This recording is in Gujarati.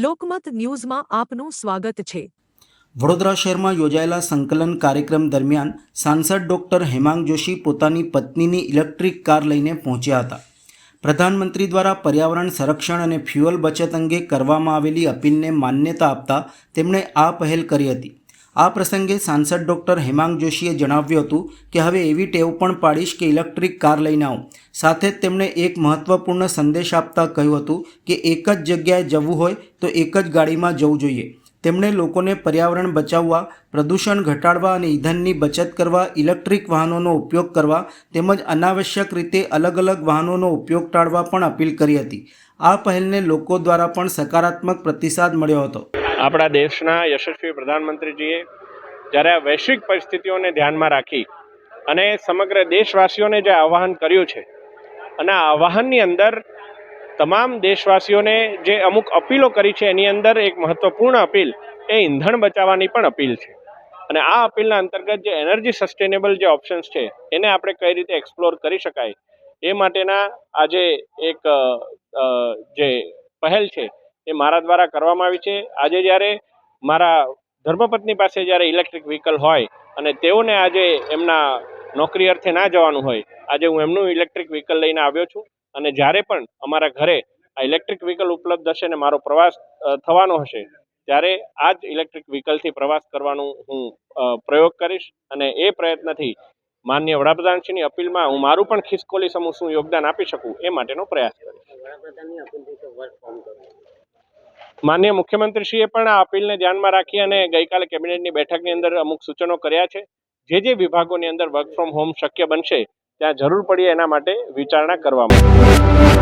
લોકમત ન્યૂઝમાં આપનું સ્વાગત છે। વડોદરા શહેરમાં યોજાયેલા સંકલન કાર્યક્રમ દરમિયાન સાંસદ ડોક્ટર હેમાંગ જોશી પોતાની પત્નીની ઇલેક્ટ્રિક કાર લઈને પહોંચ્યા હતા। પ્રધાનમંત્રી દ્વારા પર્યાવરણ સંરક્ષણ અને ફ્યુઅલ બચત અંગે કરવામાં આવેલી અપીલને માન્યતા આપતા તેમણે આ પહેલ કરી હતી। આ પ્રસંગે સાંસદ ડોક્ટર હેમાંગ જોશીએ જણાવ્યું હતું કે હવે એવી ટેવ પણ પાડીશ કે ઇલેક્ટ્રિક કાર લઈને આવું। સાથે જ તેમણે એક મહત્વપૂર્ણ સંદેશ આપતા કહ્યું હતું કે એક જ જગ્યાએ જવું હોય તો એક જ ગાડીમાં જવું જોઈએ। તેમણે લોકોને પર્યાવરણ બચાવવા, પ્રદૂષણ ઘટાડવા અને ઈંધણની બચત કરવા, ઇલેક્ટ્રિક વાહનોનો ઉપયોગ કરવા તેમજ અનાવશ્યક રીતે અલગ અલગ વાહનોનો ઉપયોગ ટાળવા પણ અપીલ કરી હતી। આ પહેલને લોકો દ્વારા પણ સકારાત્મક પ્રતિસાદ મળ્યો હતો। આપણા દેશના યશસ્વી પ્રધાનમંત્રીજીએ જ્યારે આ વૈશ્વિક પરિસ્થિતિઓને ધ્યાનમાં રાખી અને સમગ્ર દેશવાસીઓને જે આહ્વાન કર્યું છે અને આ આહ્વાનની અંદર તમામ દેશવાસીઓને જે અમુક અપીલો કરી છે એની અંદર એક મહત્વપૂર્ણ અપીલ એ ઈંધણ બચાવવાની પણ અપીલ છે। અને આ અપીલના અંતર્ગત જે એનર્જી સસ્ટેનેબલ જે ઓપ્શન્સ છે એને આપણે કઈ રીતે એક્સપ્લોર કરી શકાય એ માટેના આજે એક જે પહેલ છે એ મારા દ્વારા કરવામાં આવી છે। આજે જ્યારે મારા ધર્મપત્ની પાસે જ્યારે ઇલેક્ટ્રિક વ્હીકલ હોય અને તેઓને આજે એમના નોકરી અર્થે ના જવાનું હોય, આજે હું એમનું ઇલેક્ટ્રિક વ્હીકલ લઈને આવ્યો છું અને જ્યારે પણ અમારા ઘરે આ ઇલેક્ટ્રિક વ્હીકલ ઉપલબ્ધ હશે ને મારો પ્રવાસ થવાનો હશે ત્યારે આ જ ઇલેક્ટ્રિક વ્હીકલથી પ્રવાસ કરવાનું હું પ્રયોગ કરીશ અને એ પ્રયત્નથી માનનીય વડાપ્રધાનશ્રીની અપીલમાં હું મારું પણ ખિસકોલી સમૂહ શું યોગદાન આપી શકું એ માટેનો પ્રયાસ કરીશ। માનનીય મુખ્યમંત્રીશ્રીએ પણ આ અપીલને ધ્યાનમાં રાખી અને ગઈકાલે કેબિનેટની બેઠકની અંદર અમુક સૂચનો કર્યા છે। જે વિભાગોની અંદર વર્ક ફ્રોમ હોમ શક્ય બનશે ત્યાં જરૂર પડીએ એના માટે વિચારણા કરવામાં આવશે।